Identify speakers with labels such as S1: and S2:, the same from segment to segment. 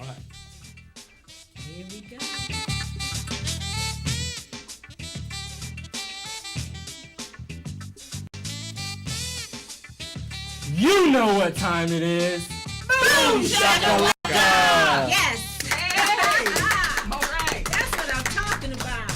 S1: All right.
S2: Here we go.
S3: You know what time it is. Boom shakalaka!
S2: Yes.
S4: Hey! All right.
S2: That's what I'm talking about.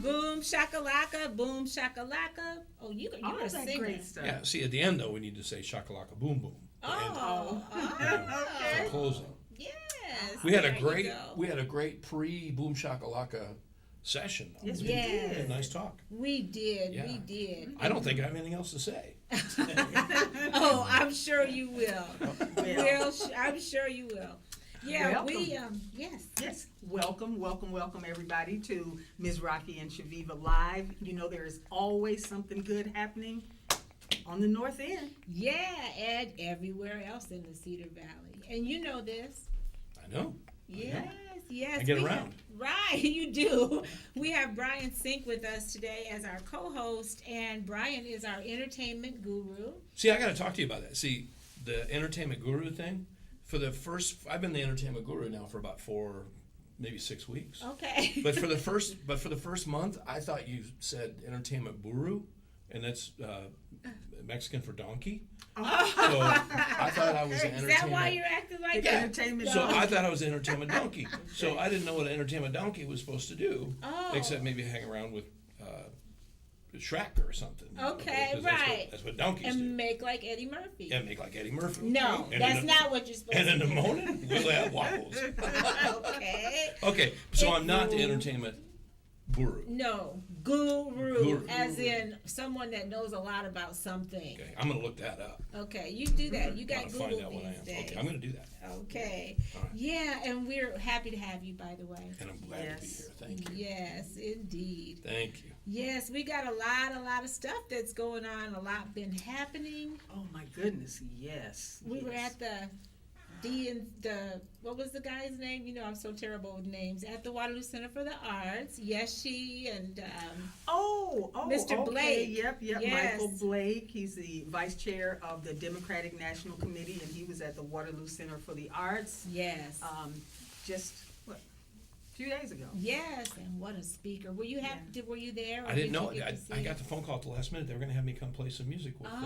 S2: Boom shakalaka, boom shakalaka. Oh, you're
S4: All
S2: a
S4: that
S2: singer.
S4: great stuff.
S1: Yeah, see, at the end, though, we need to say shakalaka boom boom.
S2: Oh,
S1: For closing.
S2: yes.
S1: We had
S2: There
S1: a
S2: you
S1: great
S2: go.
S1: pre-boom shakalaka session. Though.
S4: Yes, we
S2: Yes.
S1: We had
S4: did.
S1: a nice talk.
S2: We did.
S1: Yeah.
S2: We did.
S1: I don't think I have anything else to say.
S2: Oh, I'm sure you will.
S4: Well,
S2: I'm sure you will. Yeah,
S4: Welcome.
S2: yes.
S4: yes. Welcome everybody to Ms.Rocki and Chaveevah Live. You know there is always something good happening on the North End.
S2: Yeah, and everywhere else in the Cedar Valley. And you know this.
S1: I know.
S2: Yes, yes.
S1: I get
S2: we
S1: around.
S2: have- right, you do. We have Bryan Sink with us today as our co-host, and Bryan is our entertainment guru.
S1: See, I got to talk to you about that. See, the entertainment guru thing. I've been the entertainment guru now for about 4, maybe 6 weeks.
S2: Okay.
S1: But for the first month, I thought you said entertainment guru, and that's Mexican for donkey. So I thought I was an
S2: Is
S1: entertainment.
S2: that why you're acting like
S4: Yeah.
S2: that?
S4: Entertainment
S1: So
S4: donkey.
S1: I thought I was an entertainment donkey. So I didn't know what an entertainment donkey was supposed to do,
S2: Oh.
S1: except maybe hang around with Shrek or something.
S2: Okay,
S1: because
S2: right.
S1: That's what donkeys
S2: And
S1: do.
S2: make like Eddie Murphy.
S1: And make like Eddie Murphy.
S2: No,
S1: And
S2: that's
S1: in the-
S2: not what you're supposed
S1: And
S2: to
S1: in
S2: do.
S1: the morning, we'll have waffles.
S2: Okay.
S1: Okay, so I'm not the entertainment guru.
S2: No, guru,
S1: Guru.
S2: as in someone that knows a lot about something.
S1: Okay, I'm gonna look that up.
S2: Okay, you do that. You got
S1: I'll
S2: Google
S1: find out what I
S2: these
S1: am.
S2: days.
S1: Okay, I'm gonna do that.
S2: Okay.
S1: All right.
S2: Yeah, and we're happy to have you, by the way.
S1: And I'm glad to be
S4: Yes.
S1: here. Thank you.
S2: Yes, indeed.
S1: Thank you.
S2: Yes, we got a lot of stuff that's going on. A lot been happening.
S4: Oh my goodness, yes.
S2: We were
S4: yes.
S2: at what was the guy's name? You know, I'm so terrible with names. At the Waterloo Center for the Arts. Yeshi and
S4: Oh,
S2: Mr.
S4: okay.
S2: Blake.
S4: Yep.
S2: Yes.
S4: Michael Blake. He's the vice chair of the Democratic National Committee, and he was at the Waterloo Center for the Arts.
S2: yes.
S4: Just a few days ago.
S2: Yes, and what a speaker. Were you were you there? Or
S1: I didn't
S2: did
S1: know.
S2: you get to
S1: I
S2: see
S1: got
S2: it?
S1: the phone call at the last minute. They were going to have me come play some music with some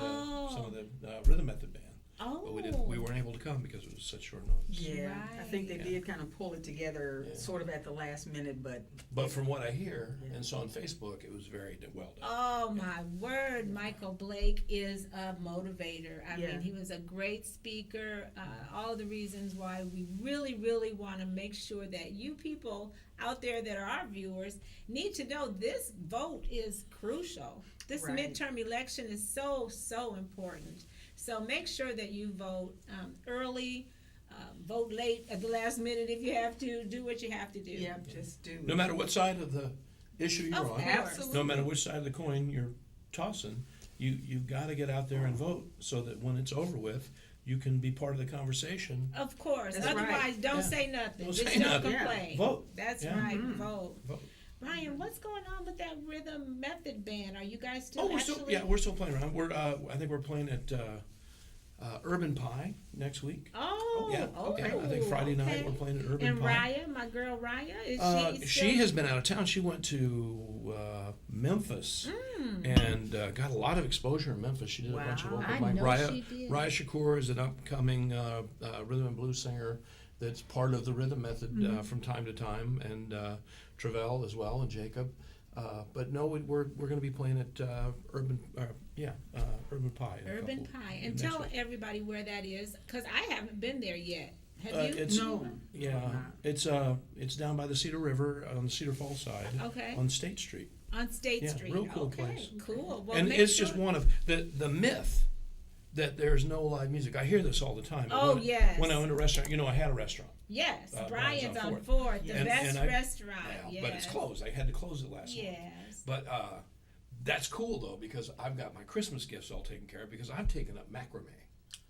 S1: of the
S2: Oh.
S1: rhythm method band.
S2: Oh.
S1: But we weren't able to come because it was such short notice.
S4: Yeah, I think they
S2: Right.
S4: did kind of pull it together
S1: Yeah.
S4: sort of at the last minute, but
S1: But from what I hear
S4: Yeah.
S1: and saw on Facebook, it was very well done.
S2: Oh my word, Michael Blake is a motivator. I
S4: Yeah.
S2: mean, he was a great speaker. All the reasons why we really, really want to make sure that you people out there that are our viewers need to know this vote is crucial. This
S4: Right.
S2: midterm election is so important. So make sure that you vote early, vote late at the last minute if you have to. Do what you have to do.
S4: yeah, just do.
S1: No matter what side of the issue you're
S2: Of
S1: on,
S2: course.
S4: Absolutely.
S1: no matter which side of the coin you're tossing, you've got to get out there and vote so that when it's over with, you can be part of the conversation.
S2: Of course.
S4: That's
S2: Otherwise,
S4: right.
S2: don't
S1: Yeah.
S2: say nothing.
S1: Don't
S2: Just
S1: say
S2: don't
S1: nothing.
S4: Yeah.
S2: complain.
S1: Vote.
S2: That's
S1: Yeah.
S2: right.
S4: Mhm.
S2: Vote.
S1: Vote.
S2: Ryan, what's going on with that rhythm method band? Are you guys still
S1: Oh,
S2: actually?
S1: we're still playing around. I think we're playing at Urban Pie next week.
S2: Oh,
S1: Yeah,
S2: okay.
S1: I think Friday night
S2: okay.
S1: we're playing at Urban
S2: And
S1: Pie.
S2: Raya, my girl Raya, is she?
S1: She
S2: still-
S1: has been out of town. She went to Memphis
S2: Mm.
S1: and got a lot of exposure in Memphis. She did a bunch of
S4: Wow.
S1: work
S2: I
S1: with Mike.
S2: know
S1: Raya,
S2: she did.
S1: Raya Shakur is an upcoming rhythm and blues singer that's part of the rhythm method
S2: Mm-hmm.
S1: from time to time, and Travell as well, and Jacob. But no, we're going to be playing at Urban Pie. in a
S2: Urban
S1: couple-
S2: Pie. And
S1: next
S2: tell
S1: week.
S2: everybody where that is, because I haven't been there yet. Have you?
S1: It's
S4: No.
S1: yeah, it's down by the Cedar River on the Cedar Falls side.
S2: Okay.
S1: On State Street.
S2: On State
S1: Yeah,
S2: Street.
S1: real cool
S2: okay.
S1: place.
S2: Cool. Well,
S1: And
S2: make
S1: it's
S2: sure-
S1: just one of the myth that there's no live music. I hear this all the time.
S2: Oh,
S1: when,
S2: yes.
S1: When I own a restaurant, I had a restaurant.
S2: Yes,
S1: Brian's
S2: Brian's
S1: on
S2: on
S1: Fourth.
S2: Fourth, the
S4: And-
S2: best
S1: and
S2: restaurant. Yes.
S1: But it's closed. I had to close it last month.
S2: Yes.
S1: But that's cool though because I've got my Christmas gifts all taken care of because I've taken up macrame.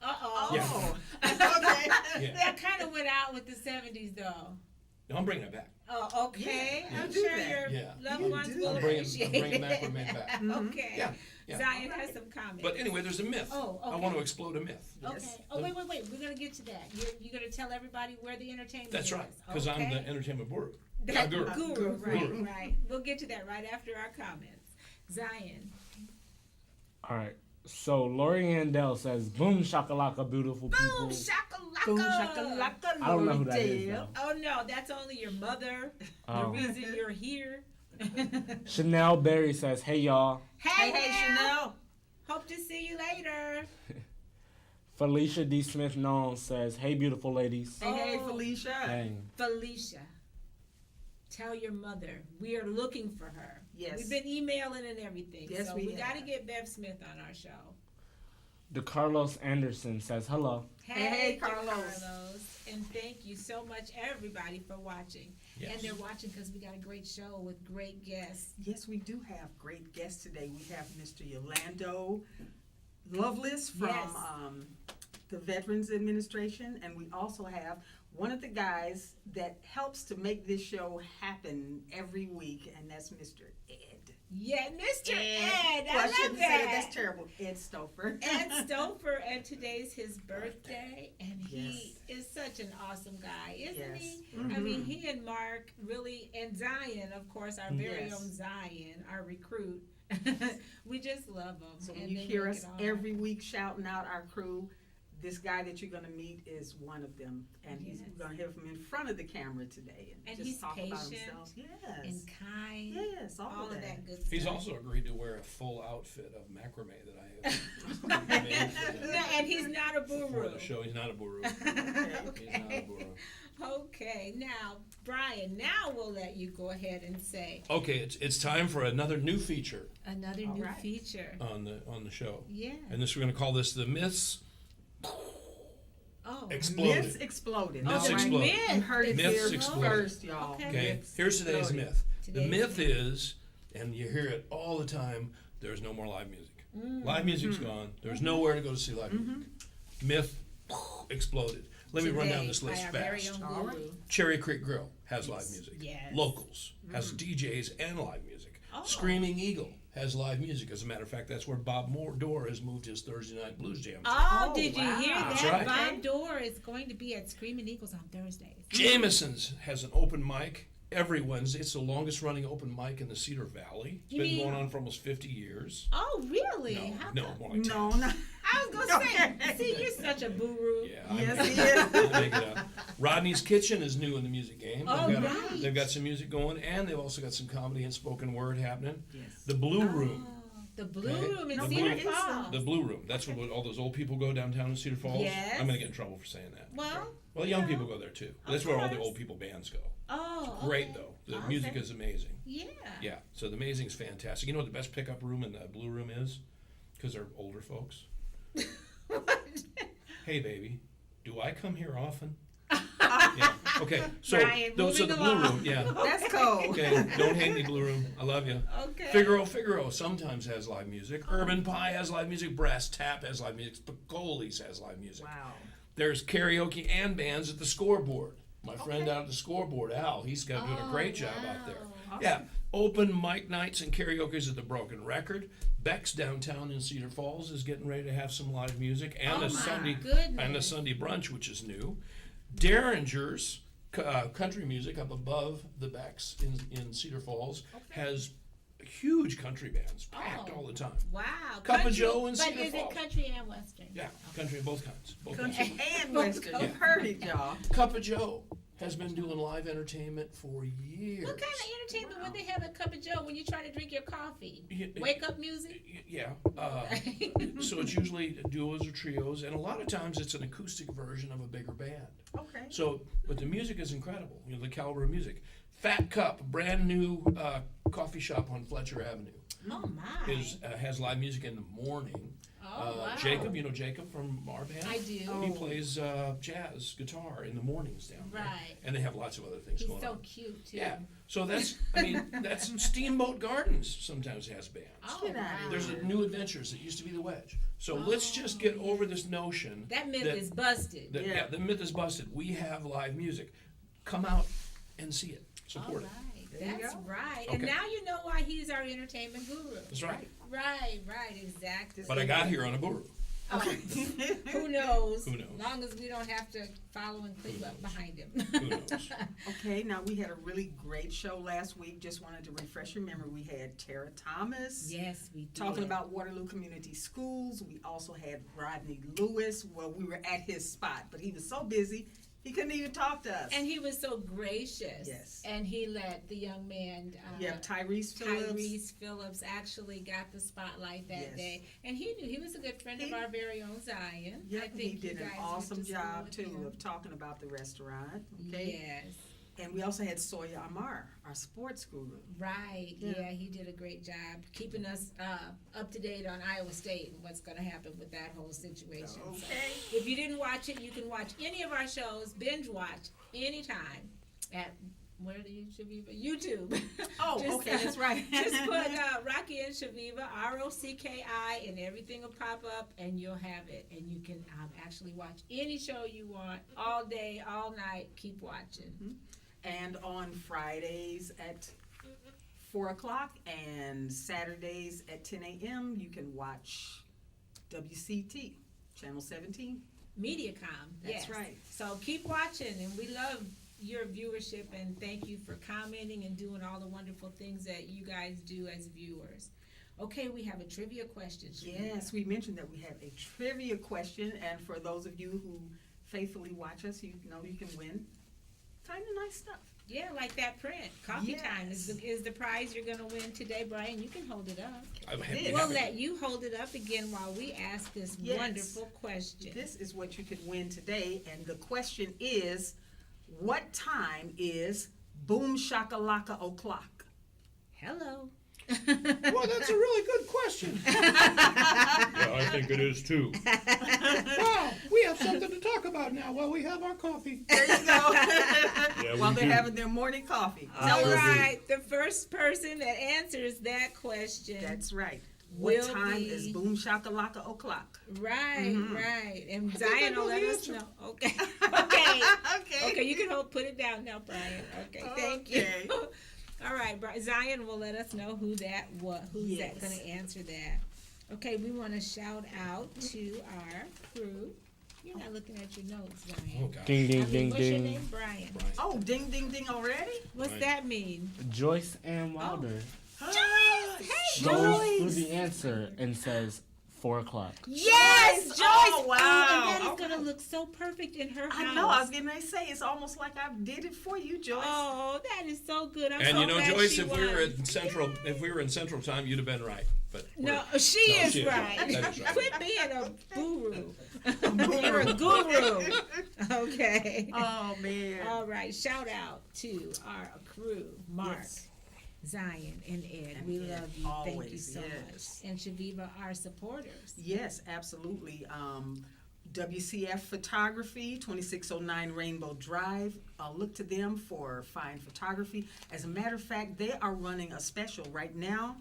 S2: Uh-oh.
S4: Oh, okay.
S1: Yeah.
S2: That kind of went out with the 70s, though.
S1: I'm bringing it back.
S2: Oh, okay.
S4: Yeah,
S2: I'm
S4: do
S2: sure
S4: that.
S2: your
S1: Yeah.
S2: loved
S4: You
S2: ones
S4: do
S2: will
S4: that.
S2: appreciate
S1: I'm bringing back what made back.
S2: Okay.
S1: Yeah, yeah.
S2: Zion has some comments.
S1: But anyway, there's a myth.
S2: Oh,
S1: I
S2: okay.
S1: want to explode a myth.
S2: Okay.
S4: Yes.
S2: Oh, wait. We're gonna get to that. You're gonna tell everybody where the entertainment
S1: That's
S2: is.
S1: right, because I'm
S2: Okay.
S1: the entertainment guru.
S2: That
S1: Guru.
S2: guru, right,
S1: Guru.
S2: right. We'll get to that right after our comments. Zion.
S3: All right. So Lori Handel says, "Boom shakalaka, beautiful people."
S2: Boom shakalaka.
S4: Boom shakalaka,
S3: I don't know who that is
S4: Lorydale.
S3: though.
S2: Oh no, that's only your mother.
S3: Oh.
S2: The reason you're here.
S3: Chanel Berry says, "Hey y'all."
S4: Hey,
S2: Chanel.
S4: Chanel.
S2: Hope to see you later.
S3: Felicia D. Smith Nolan says, "Hey beautiful ladies."
S4: Hey,
S2: Oh.
S4: Felicia.
S3: Dang.
S2: Felicia, tell your mother we are looking for her.
S4: Yes.
S2: We've been emailing and everything.
S4: Yes,
S2: so
S4: we
S2: we got to
S4: have.
S2: get Bev Smith on our show.
S3: DeCarlos Anderson says, "Hello."
S2: Hey,
S4: Carlos.
S2: Carlos. And thank you so much, everybody, for watching.
S1: Yes.
S2: And they're watching because we got a great show with great guests.
S4: Yes, we do have great guests today. We have Mr. Yolando, Loveless from
S2: Yes.
S4: the Veterans Administration, and we also have one of the guys that helps to make this show happen every week, and that's Mr. Ed.
S2: Yeah, Mr. Ed.
S4: Well,
S2: I
S4: shouldn't
S2: love
S4: say it,
S2: that.
S4: that's terrible. Ed Stoffer.
S2: Ed Stoffer, and today's his birthday, and he
S4: Yes.
S2: is such an awesome guy, isn't
S4: Yes.
S2: he?
S4: Mhm.
S2: I mean, he and Mark really, and Zion, of course, our very
S4: Yes.
S2: own Zion, our recruit. We just love them.
S4: So when
S2: and
S4: you
S2: they
S4: hear
S2: make
S4: us
S2: it all
S4: every week shouting out our crew, this guy that you're gonna meet is one of them, and
S2: Yes.
S4: we're gonna hear from him in front of the camera today, and
S2: And he's
S4: just talk about
S2: patient
S4: himself. Yes,
S2: and kind.
S4: yes,
S2: All of that good stuff.
S1: He's also agreed to wear a full outfit of macrame that I have made for him.
S2: No, and he's not a
S1: For
S2: guru.
S1: the show. He's not a guru. He's
S2: Okay.
S1: not a guru.
S2: Okay, now, Brian, now we'll let you go ahead and say
S1: Okay, it's time for another new feature
S2: another
S4: All
S2: new
S4: right.
S2: feature.
S1: on the show.
S2: Yeah.
S1: And this we're going to call this the myths
S2: Oh.
S1: exploded.
S4: Myths exploded.
S1: Myths
S4: All right.
S1: exploded.
S2: Myth.
S4: You heard it
S1: Myths
S4: here
S1: exploded.
S4: first, y'all.
S2: Okay.
S1: Okay,
S4: Myths
S1: here's today's
S4: exploded.
S1: myth. The
S2: Today's
S1: myth is, and you hear it all the time, there's no more live music. Live music's gone. There's nowhere to go to see live music. Myth exploded. Let me run down
S2: Today,
S1: this
S2: by
S1: list
S2: our very
S1: fast.
S2: own
S4: All
S2: guru.
S1: Cherry Creek Grill has live music.
S2: Yes.
S1: Locals has DJs and live music.
S2: Oh.
S1: Screaming Eagle has live music. As a matter of fact, that's where Bob Dorr has moved his Thursday night blues jam. to.
S2: Oh,
S4: Oh,
S2: did you hear
S4: wow.
S1: That's
S2: that?
S1: right.
S2: Bob Dorr is going to be at Screaming Eagles on Thursdays.
S1: Jameson's has an open mic every Wednesday. It's the longest running open mic in the Cedar Valley. It's
S2: You
S1: been
S2: mean-
S1: going on for almost 50 years.
S2: Oh, really? How
S1: No,
S2: come?
S1: more like 10.
S4: No, no.
S2: I was gonna say,
S4: Okay.
S2: see, you're such a guru.
S1: Yeah, I
S4: Yes,
S1: make
S4: he
S1: it
S4: is.
S1: up. I make it up. Rodney's Kitchen is new in the music game.
S2: Oh,
S1: they've, got,
S2: right.
S1: they've got some music going, and they've also got some comedy and spoken word happening.
S4: Yes.
S1: The Blue Room.
S2: Oh, the Blue
S1: Okay.
S2: Room in
S1: The
S2: Cedar
S1: Blue-
S2: Falls.
S1: The Blue Room. That's where all those old people go downtown in Cedar Falls.
S2: Yes.
S1: I'm going to get in trouble for saying that.
S2: Well,
S1: Well, young people go there too.
S2: Of
S1: That's where all the
S2: course.
S1: old people bands go.
S2: oh,
S1: Great
S2: okay.
S1: though. The
S2: Okay.
S1: music is amazing.
S2: Yeah.
S1: Yeah. So the amazing is fantastic. You know what the best pickup room in the Blue Room is? Because they're older folks. Hey, baby, do I come here often? Yeah. Okay. So,
S2: Brian,
S1: so the
S2: moving
S1: Blue
S2: along.
S1: Room. Yeah.
S4: That's cold.
S1: Okay. Don't hate me, Blue Room. I love you.
S2: Okay.
S1: Figaro sometimes has live music. Urban Pie has live music. Brass Tap has live music. Spicoli's has live music.
S4: Wow.
S1: There's karaoke and bands at the Scoreboard. My friend out at the Scoreboard, Al, he's got doing a great job out there.
S2: wow.
S1: Yeah, open mic nights and karaoke's at the Broken Record. Beck's downtown in Cedar Falls is getting ready to have some live music, and
S2: Oh,
S1: a
S2: my
S1: Sunday
S2: goodness.
S1: and a Sunday brunch, which is new. Derringer's country music up above the Becks in Cedar Falls has huge country bands packed
S2: Oh.
S1: all the time.
S2: Wow.
S1: Cup of
S2: Country-
S1: Joe and
S2: But
S1: Cedar
S2: is
S1: Falls.
S2: it country and western?
S1: Yeah, country of both kinds. Both
S4: Country
S1: kinds.
S4: and Western.
S2: Yeah.
S4: You heard it, y'all.
S1: Cup of Joe has been doing live entertainment for years.
S2: What kind of entertainment would they have at Cup of Joe when you try to drink your coffee?
S1: Yeah,
S2: Wake up music?
S1: Yeah. So it's usually duos or trios, and a lot of times it's an acoustic version of a bigger band.
S4: Okay.
S1: So, but the music is incredible. You know, the caliber of music. Fat Cup, brand new coffee shop on Fletcher Avenue,
S2: Oh my.
S1: has live music in the morning.
S2: Oh wow.
S1: Jacob, you know Jacob from our band?
S2: I do.
S1: He
S4: Oh.
S1: plays jazz guitar in the mornings down there.
S2: Right.
S1: And they have lots of other things
S2: He's
S1: going
S2: so
S1: on.
S2: cute too.
S1: Yeah. So that's Steamboat Gardens sometimes has bands.
S2: Oh,
S4: Get outta
S2: wow.
S4: here.
S1: There's a New Adventures that used to be the Wedge. So let's just get over this notion
S2: That myth is busted.
S1: that
S4: Yeah.
S1: the myth is busted. We have live music. Come out and see it. Support it.
S4: There you
S2: That's
S4: go.
S2: right. And
S1: Okay.
S2: now you know why he's our entertainment guru.
S1: That's right.
S2: Right, exactly.
S1: But I got here on a guru.
S2: Oh, who knows?
S1: Who knows?
S2: As long as we don't have to follow and clean up behind him.
S1: Who knows?
S4: Okay, now we had a really great show last week. Just wanted to refresh your memory. We had Tara Thomas
S2: Yes, we did.
S4: talking about Waterloo Community Schools. We also had Rodney Lewis. Well, we were at his spot, but he was so busy he couldn't even talk to us.
S2: And he was so gracious.
S4: Yes.
S2: And he let the young man,
S4: Yeah, Tyrese Phillips.
S2: Tyrese Phillips, actually got the spotlight that
S4: Yes.
S2: day. And he knew he was a good friend of our very own Zion.
S4: Yeah,
S2: I think
S4: he
S2: you
S4: did an
S2: guys went
S4: awesome
S2: to school
S4: job
S2: with
S4: too
S2: him.
S4: of talking about the restaurant. Okay,
S2: Yes.
S4: and we also had Sawyer Amar, our sports guru.
S2: Right.
S4: Yeah.
S2: Yeah, he did a great job keeping us up to date on Iowa State and what's going to happen with that whole situation. So
S4: Okay.
S2: if you didn't watch it, you can watch any of our shows, binge watch anytime at where do you Chaveevah? YouTube.
S4: Oh,
S2: Just,
S4: okay, that's right.
S2: Just put Rocki and Chaveevah, ROCKI, and everything will pop up, and you'll have it. And you can actually watch any show you want, all day, all night. Keep watching.
S4: And on Fridays at 4 o'clock and Saturdays at 10 a.m., you can watch WCT, Channel 17.
S2: MediaCom.
S4: That's
S2: Yes.
S4: right.
S2: So keep watching, and we love your viewership, and thank you for commenting and doing all the wonderful things that you guys do as viewers. Okay, we have a trivia question. Chaveevah.
S4: Yes, we mentioned that we have a trivia question, and for those of you who faithfully watch us, you know you can win kind of nice stuff.
S2: Yeah, like that print. Coffee time
S4: Yes.
S2: is the prize you're going to win today, Brian. You can hold it up.
S1: I'm happy.
S4: Yes.
S2: We'll
S1: happy.
S2: let you hold it up again while we ask this
S4: Yes.
S2: wonderful question.
S4: This is what you could win today, and the question is, what time is Boom Shakalaka O'Clock?
S2: Hello.
S1: Well, that's a really good question. Yeah, I think it is too. Wow, we have something to talk about now while we have our coffee.
S4: There you go. While
S1: we
S4: they're
S1: do.
S4: having their morning coffee.
S2: All
S1: sure do.
S2: right, the first person that answers that question.
S4: That's right. What
S2: Will
S4: time
S2: be-
S4: is Boom Shakalaka O'Clock?
S2: Right, right. And
S1: think I
S2: Zion will
S1: know
S2: let
S1: the
S2: us
S1: answer.
S2: know. Okay. Okay.
S4: Okay.
S2: Okay, you can put it down now, Brian. Okay, thank
S4: Okay.
S2: you. All right, Zion will let us know who's
S4: Yes.
S2: that going to answer that. Okay, we want to shout out to our crew. You're not looking at your notes, Brian.
S1: Oh, gosh.
S3: Ding, ding,
S2: what's
S3: ding,
S2: your
S3: ding.
S2: name, Brian?
S1: Brian.
S4: Oh, ding, ding, ding already?
S2: What's
S1: Right.
S2: that mean?
S3: Joyce Ann Wilder
S2: Joyce! Hey,
S3: goes through
S2: Joyce!
S3: the answer and says 4 o'clock.
S2: Yes, Joyce!
S4: Oh, wow.
S2: and that is
S4: Okay.
S2: going to look so perfect in her house.
S4: I know, I was getting ready to say, it's almost like I did it for you, Joyce.
S2: Oh, that is so good. I'm
S1: And
S2: so
S1: you know,
S2: glad
S1: Joyce,
S2: she
S1: if we were
S2: won.
S1: in Central Time, you'd have been right. But
S2: No,
S1: we're-
S2: she
S1: No,
S2: is
S1: she is
S2: right.
S1: right. That is right.
S2: Quit being a guru. You're a guru. Okay.
S4: Oh, man.
S2: All right. Shout out to our crew, Mark,
S4: Yes.
S2: Zion, and Ed.
S4: And
S2: We
S4: Ed,
S2: love you. Thank you
S4: always,
S2: so
S4: yes.
S2: much. And Chaveevah, our supporters.
S4: Yes, absolutely. WCF Photography, 2609 Rainbow Drive. Look to them for fine photography. As a matter of fact, they are running a special right now.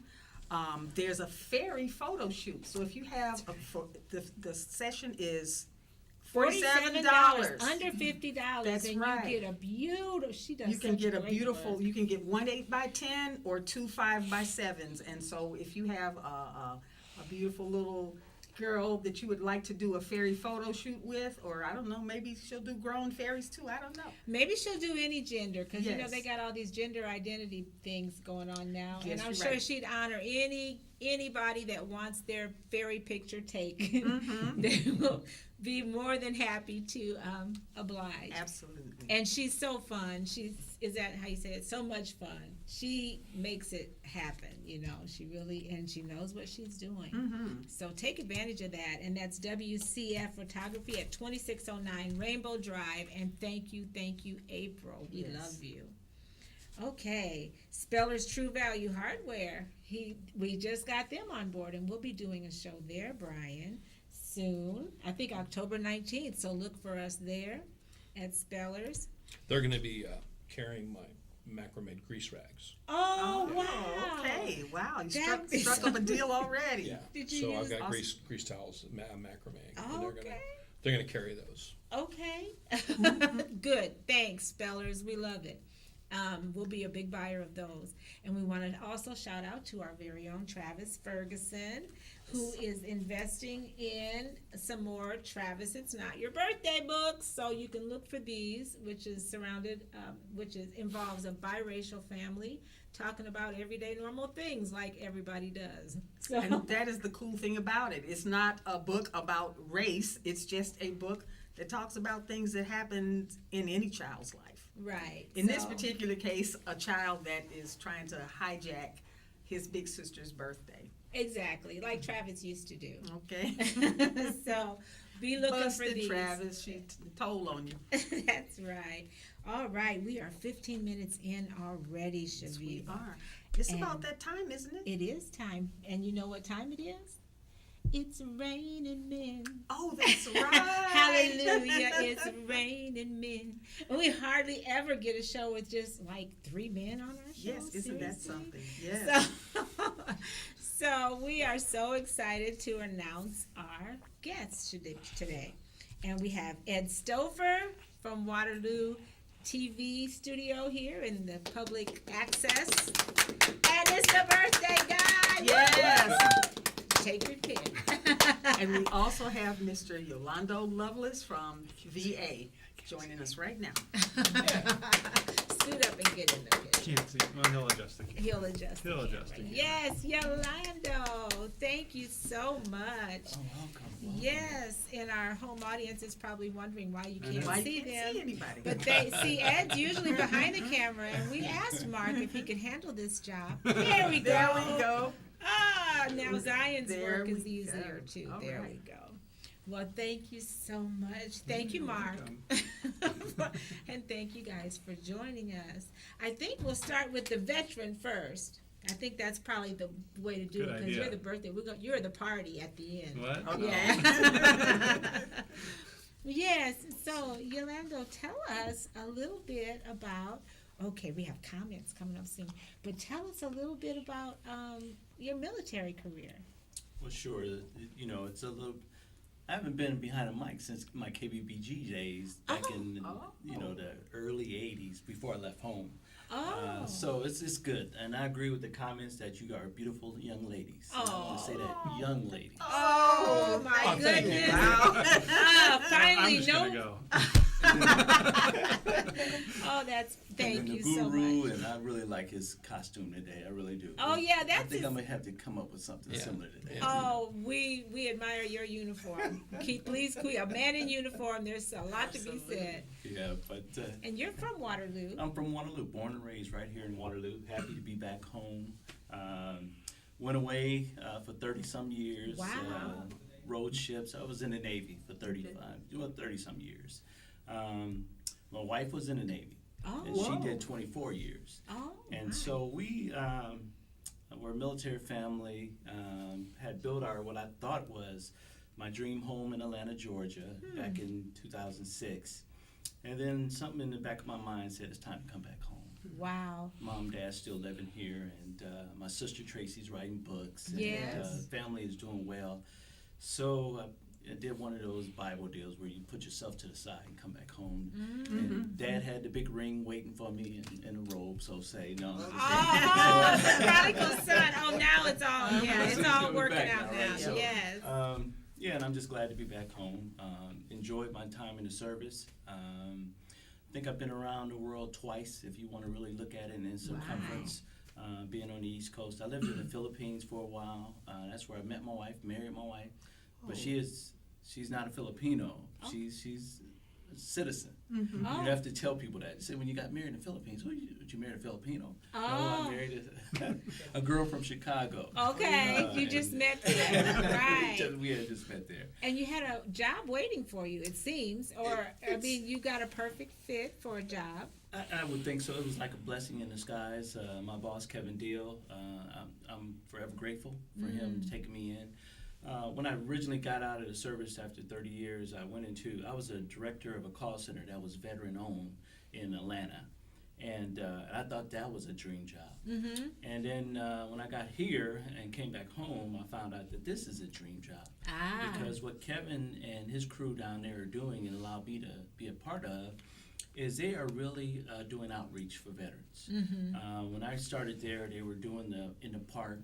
S4: There's a ferry photo shoot. So if you have, the session is $47.
S2: Under $50.
S4: That's
S2: and
S4: right.
S2: you get a beautiful, she does
S4: You can
S2: such
S4: get a
S2: great
S4: beautiful,
S2: work.
S4: you can get 1 8x10 or 2 5x7s. And so if you have a beautiful little girl that you would like to do a fairy photo shoot with, or I don't know, maybe she'll do grown fairies too, I don't know.
S2: Maybe she'll do any gender, because you know
S4: Yes.
S2: they got all these gender identity things going on now,
S4: Yes,
S2: and I'm
S4: you're
S2: sure
S4: right.
S2: she'd honor anybody that wants their fairy picture taken.
S4: Mm-hmm.
S2: They will be more than happy to oblige.
S4: Absolutely.
S2: And she's so fun. Is that how you say it? So much fun. She makes it happen, you know. She knows what she's doing.
S4: Mm-hmm.
S2: So take advantage of that. And that's WCF Photography at 2609 Rainbow Drive. And thank you, April. We
S4: Yes.
S2: love you. Okay, Speller's True Value Hardware. We just got them on board, and we'll be doing a show there, Brian, soon. I think October 19th. So look for us there at Speller's.
S1: They're going to be carrying my macrame grease rags.
S2: Oh, wow.
S4: Okay, wow, you
S2: That'd be
S4: struck
S2: so
S4: up a deal already.
S1: Yeah.
S2: Did you
S1: so
S2: use-
S1: I've got
S4: Awesome.
S1: grease towels, macrame.
S2: Oh,
S1: and
S2: okay.
S1: they're gonna carry those.
S2: Okay. Good. Thanks, Spellers. We love it. We'll be a big buyer of those. And we want to also shout out to our very own Travis Ferguson, who is investing in some more Travis It's Not Your Birthday books. So you can look for these, which involves a biracial family talking about everyday normal things like everybody does. So,
S4: And that is the cool thing about it. It's not a book about race. It's just a book that talks about things that happen in any child's life.
S2: right.
S4: In this
S2: So-
S4: particular case, a child that is trying to hijack his big sister's birthday.
S2: Exactly, like Travis used to do.
S4: Okay?
S2: So be looking for
S4: Busted,
S2: these.
S4: Travis. She told on you.
S2: That's right. All right, we are 15 minutes in already,
S4: Yes, we
S2: Chaveevah.
S4: are. It's
S2: And-
S4: about that time, isn't it?
S2: It is time, and you know what time it is? It's raining men.
S4: Oh, that's right.
S2: Hallelujah, it's raining men. And we hardly ever get a show with just like 3 men on our show.
S4: Yes, isn't that
S2: seriously?
S4: something? Yes.
S2: So we are so excited to announce our guests today. And we have Ed Stoffer from Waterloo TV studio here in the public access. And it's the birthday guy.
S4: Yes.
S2: Take your pick.
S4: And we also have Mr. Yolando Loveless from VA joining us right now.
S2: Scoot up and get in the picture.
S5: Can't see. Well, he'll adjust the camera.
S2: He'll adjust. the
S5: He'll
S2: camera.
S5: adjust it.
S2: Yes, Yolando. Thank you so much.
S1: Oh, welcome.
S2: Yes, and our home audience is probably wondering why you can't
S4: Why
S2: see
S4: you can't
S2: them.
S4: see anybody?
S2: But they see Ed's usually behind the camera, and we asked Mark if he could handle this job. There we go.
S4: There we go.
S2: Ah, now Zion's
S4: There
S2: work is
S4: we
S2: easier
S4: go.
S2: too.
S4: All
S2: There
S4: right.
S2: we go. Well, thank you so much. Thank you,
S1: You're
S2: Mark.
S1: welcome.
S2: And thank you guys for joining us. I think we'll start with the veteran first. I think that's probably the way to do
S5: Good
S2: it because
S5: idea.
S2: you're the birthday. You're the party at the end.
S5: What?
S4: Okay.
S2: Yeah. Yes. So, Yolando, tell us a little bit about. Okay, we have comments coming up soon, but tell us a little bit about your military career.
S6: Well, sure. You know, it's a little. I haven't been behind a mic since my KBBG days back in the early '80s before I left home.
S2: Oh.
S6: So it's good, and I agree with the comments that you are beautiful young ladies. And I want to say that
S2: Oh.
S6: young ladies.
S2: Oh my
S1: Oh, thank you.
S2: goodness!
S4: Wow.
S2: Ah,
S5: I'm
S2: finally,
S5: just
S2: no.
S5: gonna go.
S2: Oh, that's thank
S6: and
S2: you
S6: the
S2: so
S6: guru,
S2: much.
S6: and I really like his costume today. I really do.
S2: Oh, yeah,
S6: I
S2: that's
S6: think
S2: his-
S6: I'm gonna have to come up with something
S1: Yeah.
S6: similar today.
S1: Yeah.
S2: Oh, we admire your uniform. Please, a man in uniform. There's a lot to be
S4: Absolutely.
S2: said.
S6: Yeah, but.
S2: And you're from Waterloo.
S6: I'm from Waterloo, born and raised right here in Waterloo. Happy to be back home. Went away for 30-some years.
S2: Wow.
S6: Rode ships. I was in the Navy for 30-some years. My wife was in the Navy,
S2: Oh,
S6: and she did 24 years.
S2: oh,
S6: And
S2: my.
S6: so we were a military family, had built what I thought was my dream home in Atlanta, Georgia, back in 2006. And then something in the back of my mind said it's time to come back home.
S2: Wow.
S6: Mom and Dad still living here, and my sister Tracy's writing books, and
S2: Yes.
S6: family is doing well. So I did one of those Bible deals where you put yourself to the side and come back home. And Dad had the big ring waiting for me in a robe, so say no.
S2: Oh, the prodigal son. Oh, now it's all it's all
S6: We're
S2: working
S6: back
S2: out
S6: now,
S2: now.
S6: right? So,
S2: Yes.
S6: Yeah, and I'm just glad to be back home. Enjoyed my time in the service. I think I've been around the world twice, if you want to really look at it in circumference. Being on the East Coast, I lived in the Philippines for a while. That's where I met my wife, married my wife. But she's not a Filipino.
S2: Oh.
S6: She's a citizen.
S2: Oh.
S6: You have to tell people that. Say when you got married in the Philippines, did you marry a Filipino? No,
S2: Oh.
S6: I married a girl from Chicago.
S2: Okay, you
S6: and-
S2: just met there, right?
S6: We had just met there.
S2: And you had a job waiting for you, it seems, or I mean, you got a perfect fit for a job.
S6: I would think so. It was like a blessing in disguise. My boss, Kevin Deal, I'm forever grateful for him taking me in. When I originally got out of the service after 30 years, I was a director of a call center that was veteran-owned in Atlanta. And I thought that was a dream job.
S2: Mm-hmm.
S6: And then when I got here and came back home, I found out that this is a dream job.
S2: Ah.
S6: Because what Kevin and his crew down there are doing and allowed me to be a part of is they are really doing outreach for veterans. When I started there, they were doing in the park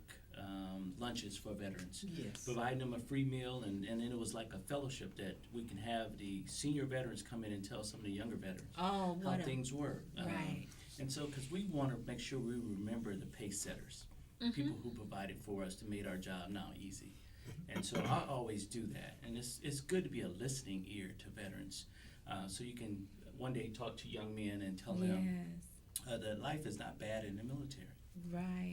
S6: lunches for veterans,
S4: Yes.
S6: providing them a free meal, and then it was like a fellowship that we can have the senior veterans come in and tell some of the younger veterans
S2: Oh,
S6: how
S2: what a,
S6: things were.
S2: right.
S6: And so, because we want to make sure we remember the pace setters, people who provided for us to make our job now easy. And so I always do that. And it's good to be a listening ear to veterans, so you can one day talk to young men and tell them
S2: Yes,
S6: that life is not bad in the military.
S2: right.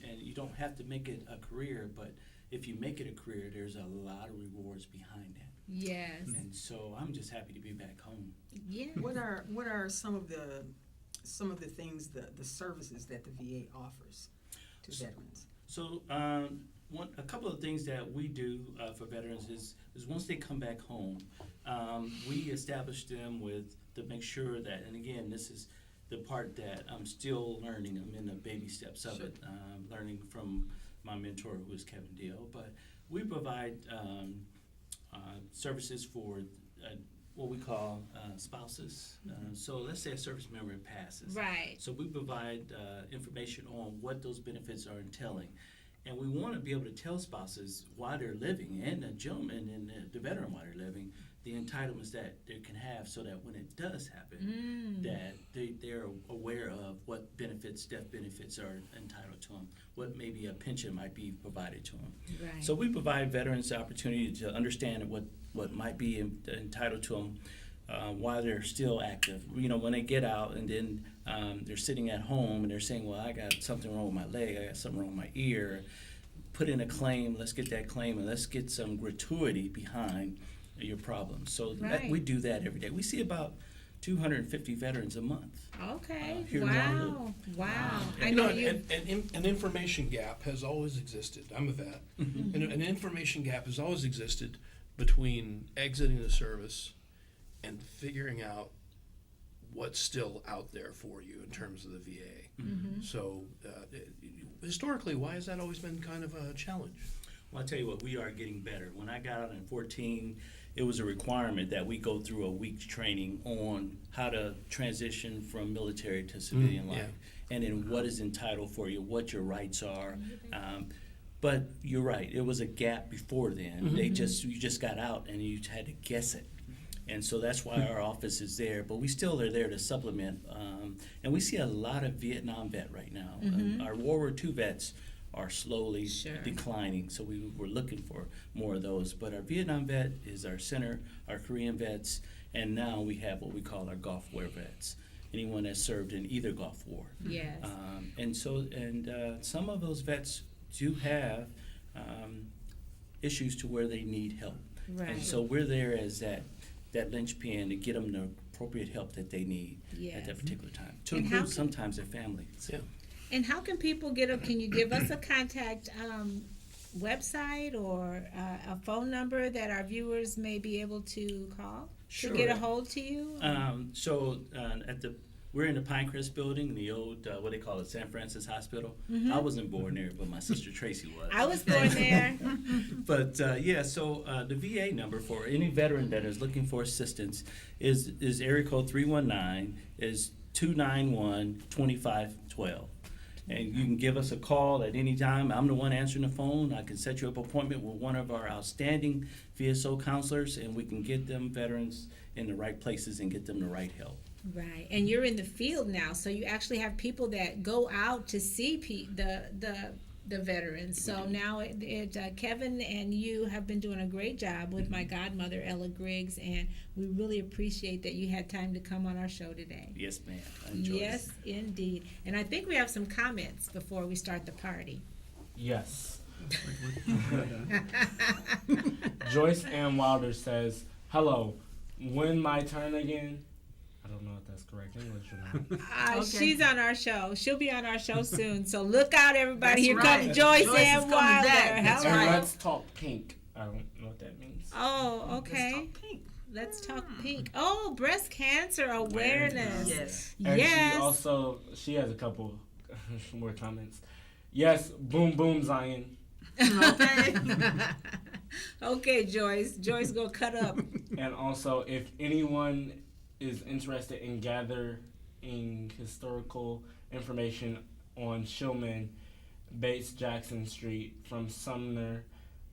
S6: And you don't have to make it a career, but if you make it a career, there's a lot of rewards behind that.
S2: Yes,
S6: And so I'm just happy to be back home.
S2: yeah.
S4: What are some of the things, the services that the VA offers to veterans?
S6: So a couple of things that we do for veterans is once they come back home, we establish them to make sure that, and again, this is the part that I'm still learning. I'm in the baby steps of it, learning from my mentor, who is Kevin Deal. But we provide services for what we call spouses. So let's say a service member passes.
S2: Right.
S6: So we provide information on what those benefits are entailing. And we want to be able to tell spouses while they're living, and the gentleman and the veteran while they're living, the entitlements that they can have, so that when it does happen, that they're aware of what benefits, death benefits are entitled to them, what maybe a pension might be provided to them.
S2: Right.
S6: So we provide veterans the opportunity to understand what might be entitled to them while they're still active. You know, when they get out and then they're sitting at home and they're saying, well, I got something wrong with my leg, I got something wrong with my ear. Put in a claim, let's get that claim, and let's get some gratuity behind your problem. So
S2: Right.
S6: we do that every day. We see about 250 veterans a month.
S2: Okay.
S6: Here in Waterloo.
S2: Wow. I
S1: You
S2: know
S1: know,
S2: you.
S1: an information gap has always existed. I'm a vet. And an information gap has always existed between exiting the service and figuring out what's still out there for you in terms of the VA. So historically, why has that always been kind of a challenge?
S6: Well, I'll tell you what, we are getting better. When I got out in 2014, it was a requirement that we go through a week's training on how to transition from military to civilian life, and then what is entitled for you, what your rights are. But you're right, it was a gap before then. You just got out and you had to guess it. And so that's why our office is there, but we still are there to supplement. And we see a lot of Vietnam vet right now. Our World War II vets are slowly declining, so we're looking for more of those. But our Vietnam vet is our center, our Korean vets, and now we have what we call our Gulf War vets. Anyone that served in either Gulf War.
S2: Yes.
S6: And some of those vets do have issues to where they need help.
S2: Right.
S6: And so we're there as that linchpin to get them the appropriate help that they need at that particular time. To
S2: And how
S6: include
S2: can-
S6: sometimes their families.
S1: Yeah.
S2: And how can people can you give us a contact website or a phone number that our viewers may be able to call
S6: Sure.
S2: to get a hold to you?
S6: We're in the Pinecrest building, the old, what they call it, San Francis Hospital. I wasn't born there, but my sister Tracy was.
S2: I was born there.
S6: But the VA number for any veteran that is looking for assistance is area code 319 is 291-2512. And you can give us a call at any time. I'm the one answering the phone. I can set you up an appointment with one of our outstanding VSO counselors, and we can get them veterans in the right places and get them the right help.
S2: Right, and you're in the field now, so you actually have people that go out to see the veterans. So now Kevin and you have been doing a great job with my godmother Ella Griggs, and we really appreciate that you had time to come on our show today.
S6: Yes, ma'am. I enjoyed
S2: Yes, indeed. And I think we have some comments before we start the party.
S3: Yes. Joyce Ann Wilder says, "Hello, when my turn again?" I don't know if that's correct English or not.
S2: She's on our show. She'll be on our show soon. So look out, everybody.
S4: That's
S2: Here
S4: right.
S2: comes Joyce
S4: Joyce is
S2: Ann
S4: coming
S2: Wilder.
S4: back. That's
S2: Hello.
S3: And let's talk pink. I don't know what that means.
S2: Oh, okay.
S4: Let's talk pink.
S2: Let's talk pink. Oh, breast cancer awareness.
S4: Yes.
S3: And
S2: Yes.
S3: she has a couple more comments. Yes, boom boom Zion.
S4: Okay.
S2: Okay, Joyce. Joyce gonna cut up.
S3: And also, if anyone is interested in gathering historical information on Shillman, Bates Jackson Street, from Sumner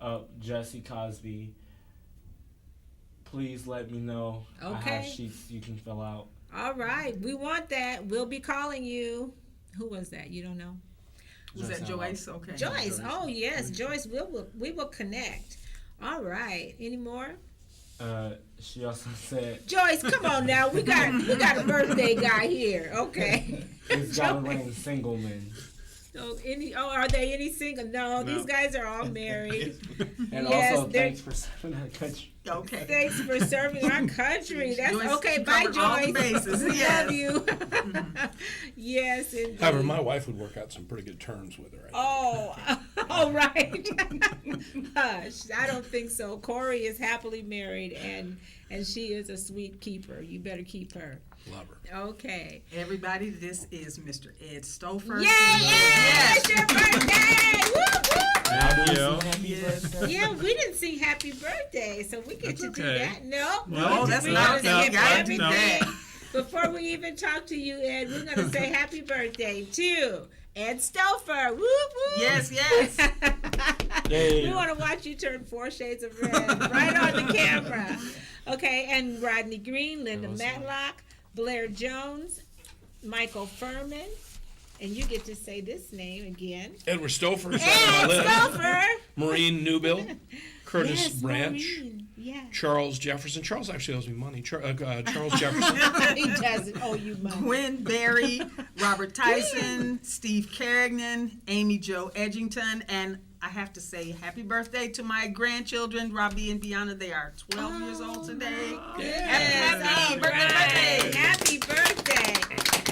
S3: up Jesse Cosby. Please let me know. I have
S2: Okay.
S3: sheets you can fill out.
S2: All right, we want that. We'll be calling you. Who was that? You don't know?
S4: Was that
S3: Joyce
S4: Joyce? Okay.
S2: Joyce. Oh yes, Joyce. We will connect. All right. Any more?
S3: She also said
S2: Joyce, come on now. We got a birthday guy here. Okay.
S3: it's gotta rain single men.
S2: Are they any single? No, these guys are all married.
S3: And
S2: Yes,
S3: also
S2: they're-
S3: thanks for serving our country.
S4: Okay.
S2: Thanks for serving our country. That's
S4: Joyce,
S2: okay.
S4: you
S2: Bye,
S4: covered all the
S2: Joyce.
S4: bases.
S2: We
S4: Yes.
S2: love you. Yes, indeed.
S1: However, my wife would work out some pretty good terms with her. I think.
S2: Oh, right. Hush. I don't think so. Corey is happily married, and she is a sweet keeper. You better keep her.
S1: Love her.
S2: Okay.
S4: Everybody, this is Mr. Ed Stoffer.
S2: Yay! It's your birthday! Woo, woo,
S5: Thank you.
S3: Happy
S4: Yes.
S3: birthday.
S2: Yeah, we didn't sing happy birthday, so we get
S5: That's
S2: to do
S5: okay.
S2: that. No,
S4: No, that's
S2: we're
S4: not-
S2: gonna
S4: no,
S2: skip
S4: no, no.
S2: everything. Before we even talk to you, Ed, we're going to say happy birthday to Ed Stoffer. Woo, woo.
S4: Yes, yes.
S3: Yay.
S2: We want to watch you turn 4 shades of red right on the camera. Okay, and Rodney Green, Linda Matlock, Blair Jones, Michael Furman, and you get to say this name again.
S1: Edward Stoffer is on
S2: Ed
S1: my list.
S2: Stoffer.
S1: Maureen Newbill, Curtis
S2: Yes,
S1: Branch,
S2: Maureen. Yeah.
S1: Charles Jefferson. Charles actually owes me money. Charles Jefferson.
S2: He doesn't owe you money.
S4: Gwen Berry, Robert Tyson, Steve Carrigan, Amy Jo Edgington, and I have to say happy birthday to my grandchildren, Robbie and Bianna. They are 12 years old today.
S2: Yes,
S4: Happy
S2: all
S4: birthday.
S2: right. Happy birthday.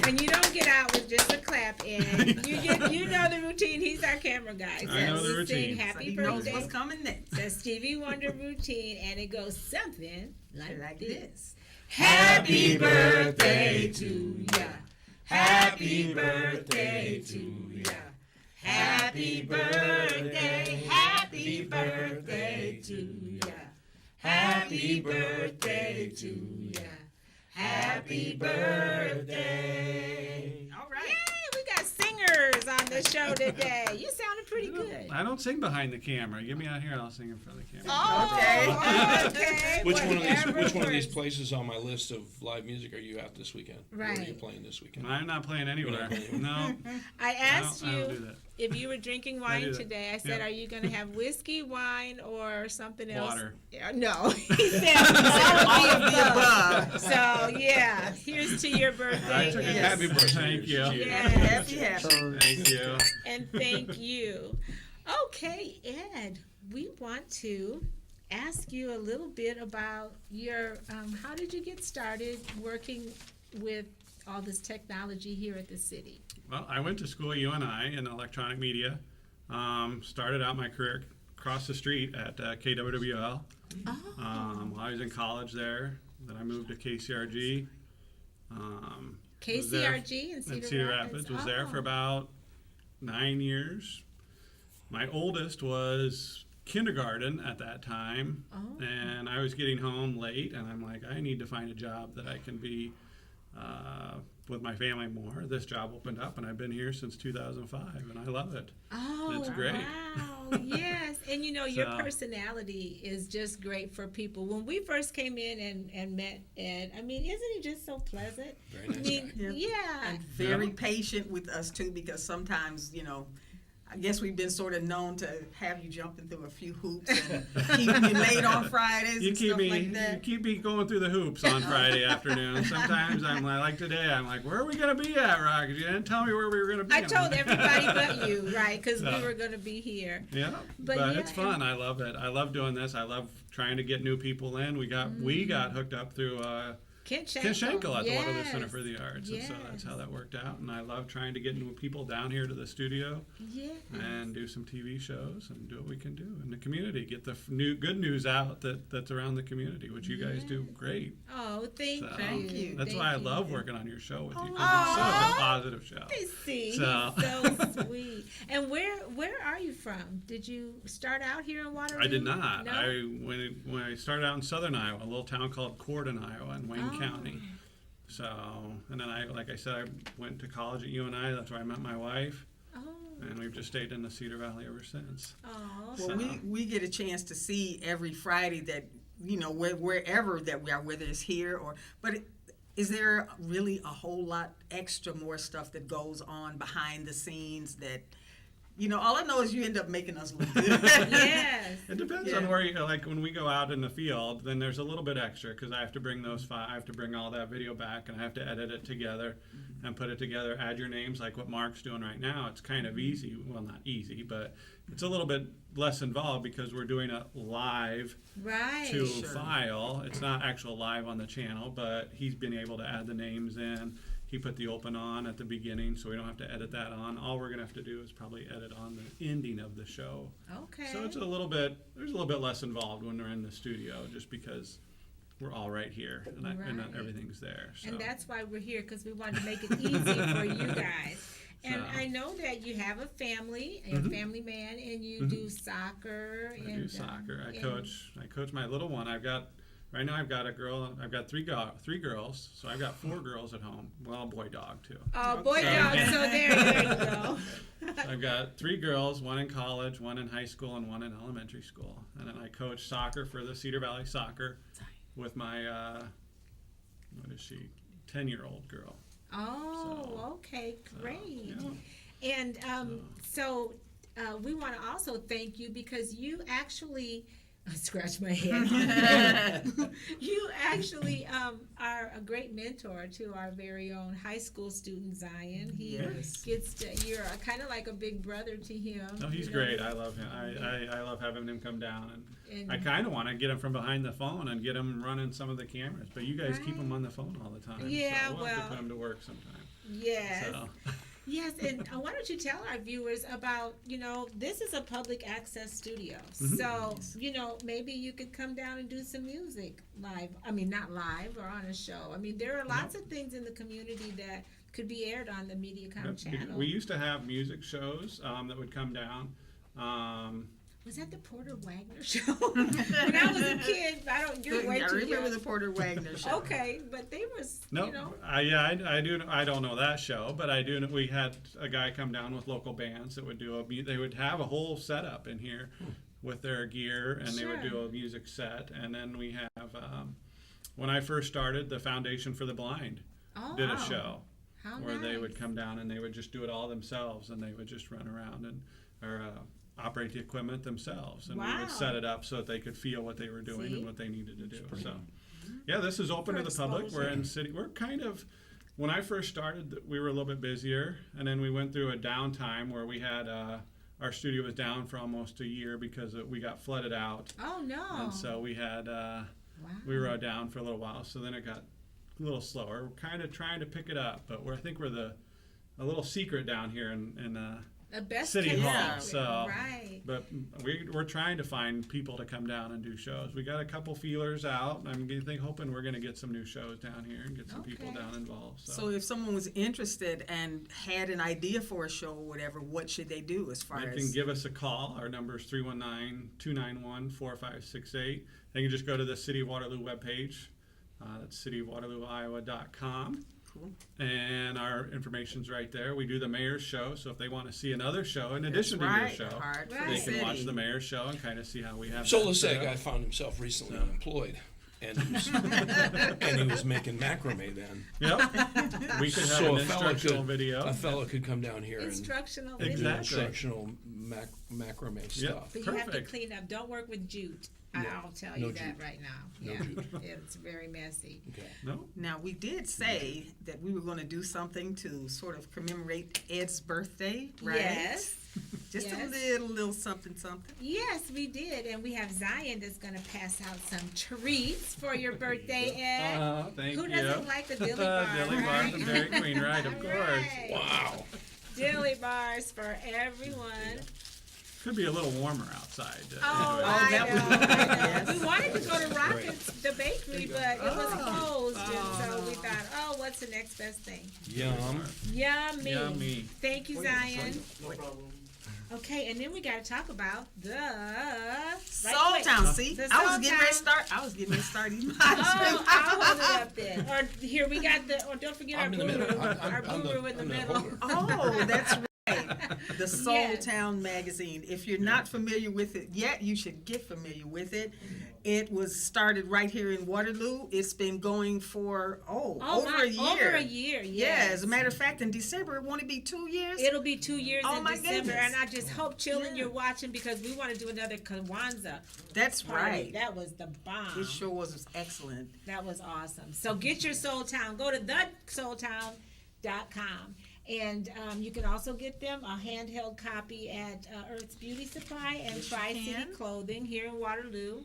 S2: And you don't get out with just a clap in. You know the routine. He's our camera guy. So
S5: I know the
S2: we
S5: routine.
S2: Sing
S4: So
S2: happy
S4: he knows
S2: birthday.
S4: what's coming next.
S2: The Stevie Wonder routine, and it goes something like this.
S4: this.
S2: Happy birthday to ya. Happy
S3: birthday
S2: to ya. Happy birthday. Happy birthday to ya. Happy birthday to ya. Happy birthday.
S4: All right.
S2: Yay, we got singers on the show today. You sounded pretty good.
S5: I don't sing behind the camera. Get me out here, I'll sing in front of the camera.
S2: Oh, okay.
S1: Which one of
S2: Whatever
S1: these
S2: works.
S1: places on my list of live music are you at this weekend? Where are you
S2: Right.
S1: playing this weekend?
S5: I'm not playing anywhere. No,
S2: I asked
S5: I don't do
S2: you
S5: that.
S2: if you were drinking
S5: I
S2: wine
S5: do that.
S2: today. I said,
S5: Yeah.
S2: "Are you going to have whiskey, wine, or something else?"
S5: Water.
S2: No, he said all of the above. So yeah, here's to your birthday.
S5: I took a
S2: and-
S1: Happy birthday.
S5: Thank you.
S1: Cheers.
S2: Yes.
S4: Happy.
S5: Thank you.
S2: And thank you. Okay, Ed, we want to ask you a little bit about your, how did you get started working with all this technology here at the city?
S5: Well, I went to school at UNI in electronic media. Started out my career across the street at KWWL. While I was in college there. Then I moved to KCRG. Was there-
S2: KCRG in Cedar,
S5: in Cedar Rapids. Was there for
S2: Oh.
S5: about 9 years. My oldest was kindergarten at that time,
S2: Oh.
S5: and I was getting home late, and I'm like, I need to find a job that I can be with my family more. This job opened up, and I've been here since 2005, and I love it.
S2: Oh,
S5: It's great.
S2: wow. Yes. And you know, your
S5: So-
S2: personality is just great for people. When we first came in and met Ed, I mean, isn't he just so pleasant?
S1: Very
S2: I
S1: nice
S2: mean,
S1: guy.
S4: Yeah.
S2: yeah.
S4: And very patient with us too, because sometimes, I guess we've been sort of known to have you jumping through a few hoops and keeping you late on Fridays
S5: You
S4: and
S5: keep
S4: stuff
S5: me,
S4: like
S5: you
S4: that.
S5: keep me going through the hoops on Friday afternoon. Sometimes I'm like today, I'm like, where are we gonna be at, Rock? You didn't tell me where we were gonna be.
S2: I told everybody but you, right? Because we
S5: So-
S2: were going to be here.
S5: Yeah,
S2: But
S5: but
S2: yeah,
S5: it's fun. I love it. I love doing this. I love trying to get new people in. We got hooked up through
S2: Kent Schenkel.
S5: Ken Schenkel at the Waterloo
S2: Yes.
S5: Center for the Arts, and so that's
S2: Yes.
S5: how that worked out. And I love trying to get new people down here to the studio
S2: Yes.
S5: and do some TV shows and do what we can do in the community. Get the good news out that's around the community, which you guys do great.
S2: Oh, thank
S5: So,
S4: Thank you.
S5: That's
S2: Thank
S5: why I
S2: you.
S5: love working on your show with you, because
S2: Aw.
S5: it's such a positive show.
S2: I see.
S5: So-
S2: He's so sweet. And where are you from? Did you start out here in Waterloo?
S5: I did not.
S2: No?
S5: When I started out in southern Iowa, a little town called Corden, Iowa, in Wayne
S2: Oh.
S5: County. So, and then like I said, I went to college at UNI. That's where I met my wife.
S2: Oh.
S5: And we've just stayed in the Cedar Valley ever since.
S2: Oh.
S4: Well, we get a chance to see every Friday that, wherever that we are, whether it's here but is there really a whole lot extra more stuff that goes on behind the scenes that, all I know is you end up making us look good.
S2: Yes.
S5: It depends on where like when we go out in the field, then there's a little bit extra because I have to bring I have to bring all that video back and I have to edit it together and put it together, add your names like what Mark's doing right now. It's kind of easy. Well, not easy, but it's a little bit less involved because we're doing it live to file. It's not actual live on the channel, but he's been able to add the names in. He put the open on at the beginning, so we don't have to edit that on. All we're gonna have to do is probably edit on the ending of the show.
S2: Okay.
S5: So it's there's a little bit less involved when we're in the studio, just because we're all right here and
S2: Right.
S5: everything's there. So.
S2: And that's why we're here, because we wanted to make it easy for you guys. And I know that you have a family, a family man, and you do soccer.
S5: I do soccer. I coach my little one. Right now I've got a girl. I've got three girls, so I've got 4 girls at home. Well, boy dog too.
S2: Oh, boy dog. So there you go.
S5: I've got 3 girls, 1 in college, 1 in high school, and 1 in elementary school. And then I coach soccer for the Cedar Valley Soccer with my 10-year-old girl.
S2: Oh, okay, great.
S5: Yeah.
S2: And so we want to also thank you because you actually, I scratch my head. You actually are a great mentor to our very own high school student Zion. He gets to, you're kind of like a big brother to him.
S5: No, he's great. I love him. I love having him come down, and I kind of want to get him from behind the phone and get him running some of the cameras. But you guys keep him on the phone all the time.
S2: Yeah,
S5: so we'll have to put him to work sometime.
S2: Yes.
S5: So.
S2: Yes, and why don't you tell our viewers about, this is a public access studio. So, maybe you could come down and do some music live. I mean, not live or on a show. I mean, there are lots of things in the community that could be aired on the MediaCom channel.
S5: We used to have music shows that would come down.
S2: Was that the Porter Wagner show? When I was a kid, you're way
S4: I
S2: too
S4: remember
S2: young.
S4: the Porter Wagner show.
S2: Okay, but they was,
S5: I do. I don't know that show, but I do. We had a guy come down with local bands that would do they would have a whole setup in here with their gear, and they would do a music set. And then we have, when I first started, the Foundation for the Blind did a show where they would come down and they would just do it all themselves, and they would just run around and operate the equipment themselves, and we would set it up so that they could feel what they were doing and what they needed to do. So, this is open to the public. We're in city. We're kind of, when I first started, we were a little bit busier, and then we went through a downtime where we had our studio was down for almost a year because we got flooded out.
S2: Oh no!
S5: And so we had we were down for a little while. So then it got a little slower. We're kind of trying to pick it up, but I think we're a little secret down here in City Hall. So, but we're trying to find people to come down and do shows. We got a couple feelers out. I'm hoping we're going to get some new shows down here and get some people down involved.
S4: So if someone was interested and had an idea for a show or whatever, what should they do as far as?
S5: They can give us a call. Our number is 319-291-4568. They can just go to the City of Waterloo webpage. That's cityofwaterlooiowa.com.
S4: Cool.
S5: And our information's right there. We do the mayor's show, so if they want to see another show in addition to your show, they can watch the mayor's show and kind of see how we have.
S1: So let's say a guy found himself recently unemployed, and he was making macrame then.
S5: Yep. We could have an instructional video.
S1: A fellow could come down here
S2: instructional
S1: and do instructional macrame stuff.
S2: But you have to clean up. Don't work with jute. I'll tell you that right now. Yeah, it's very messy.
S1: Okay.
S5: No.
S4: Now, we did say that we were going to do something to sort of commemorate Ed's birthday, right?
S2: Yes.
S4: Just a little something.
S2: Yes, we did. And we have Zion that's going to pass out some treats for your birthday, Ed.
S5: Thank you.
S2: Who doesn't like a dilly bar?
S5: Dilly bars and Dairy Queen, right? Of course.
S2: Right.
S1: Wow.
S2: Dilly bars for everyone.
S5: Could be a little warmer outside.
S2: I know. We wanted to go to Rockets, the bakery, but it was closed, and so we thought, what's the next best thing?
S1: Yum.
S2: Yummy.
S5: Yummy.
S2: Thank you, Zion.
S3: No problem.
S2: Okay, and then we got to talk about the
S4: Soul Town. See,
S2: The
S4: I was
S2: Soul
S4: getting ready to
S2: Town.
S4: start. I was getting ready to start eating
S2: Oh, I'll hold it up then. Or here we got the. Or don't forget
S1: I'm
S2: our
S1: in the
S2: guru.
S1: middle.
S2: Our
S1: I'm
S2: guru in the
S1: I'm
S2: middle.
S1: holder.
S4: Oh, that's right. The Soul
S2: Yes.
S4: Town magazine. If you're not familiar with it yet, you should get familiar with it. It was started right here in Waterloo. It's been going for over a year.
S2: Over a year.
S4: Yeah,
S2: Yes.
S4: as a matter of fact, in December, won't it be 2 years?
S2: It'll be 2 years
S4: Oh,
S2: in
S4: my
S2: December,
S4: goodness.
S2: and I just hope, Chillin',
S4: Yeah.
S2: you're watching because we want to do another Kwanzaa
S4: That's
S2: party.
S4: right.
S2: That was the bomb.
S4: It sure was excellent.
S2: That was awesome. So get your Soul Town. Go to thesoultown.com. And you can also get them a handheld copy at Earth's Beauty Supply and
S4: Yes, you
S2: Tri-City
S4: can.
S2: Clothing here in Waterloo.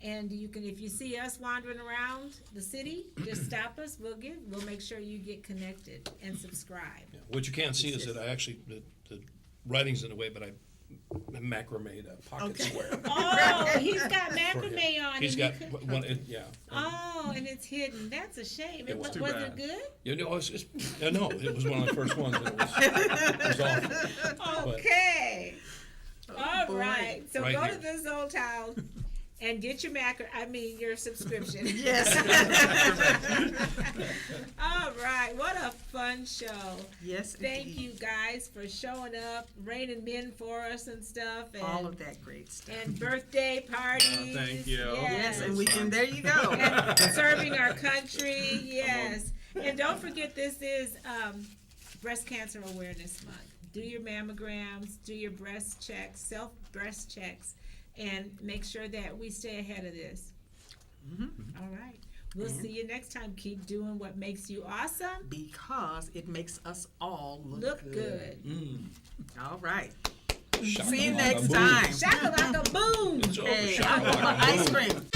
S2: And you can, if you see us wandering around the city, just stop us. We'll make sure you get connected and subscribe.
S1: Yeah. What you can't see is that I actually, the writing's in the way, but I macrameed a pocket
S4: Okay.
S1: square.
S2: Oh, he's got
S1: for him.
S2: macrame on.
S1: He's
S2: and
S1: got
S2: you could-
S1: one, yeah.
S2: Oh, and it's hidden. That's a shame.
S1: It was
S5: too
S2: was
S5: bad.
S2: it good?
S1: You know, no, it was one of the first ones. And it was awful. But-
S2: Okay. All
S4: boy.
S2: right. So
S1: Right
S2: go
S1: here.
S2: to this old town and get your your subscription.
S4: Yes.
S2: All right. What a fun show.
S4: Yes,
S2: Thank
S4: indeed.
S2: you guys for showing up, raining men for us and stuff, and
S4: All of that great stuff.
S2: and birthday parties.
S5: Thank you.
S4: Yes, and we can. There you go.
S2: And serving our country. Yes. And don't forget, this is Breast Cancer Awareness Month. Do your mammograms, do your breast checks, self breast checks, and make sure that we stay ahead of this. All right. We'll see you next time. Keep doing what makes you awesome.
S4: Because it makes us all
S2: Look good.
S4: All right.
S1: Shakalaka
S4: See you next
S1: boom.
S4: time.
S2: Shakalaka boom.
S1: It's over.
S4: Hey,
S1: Shakalaka
S4: ice
S1: boom.
S4: cream.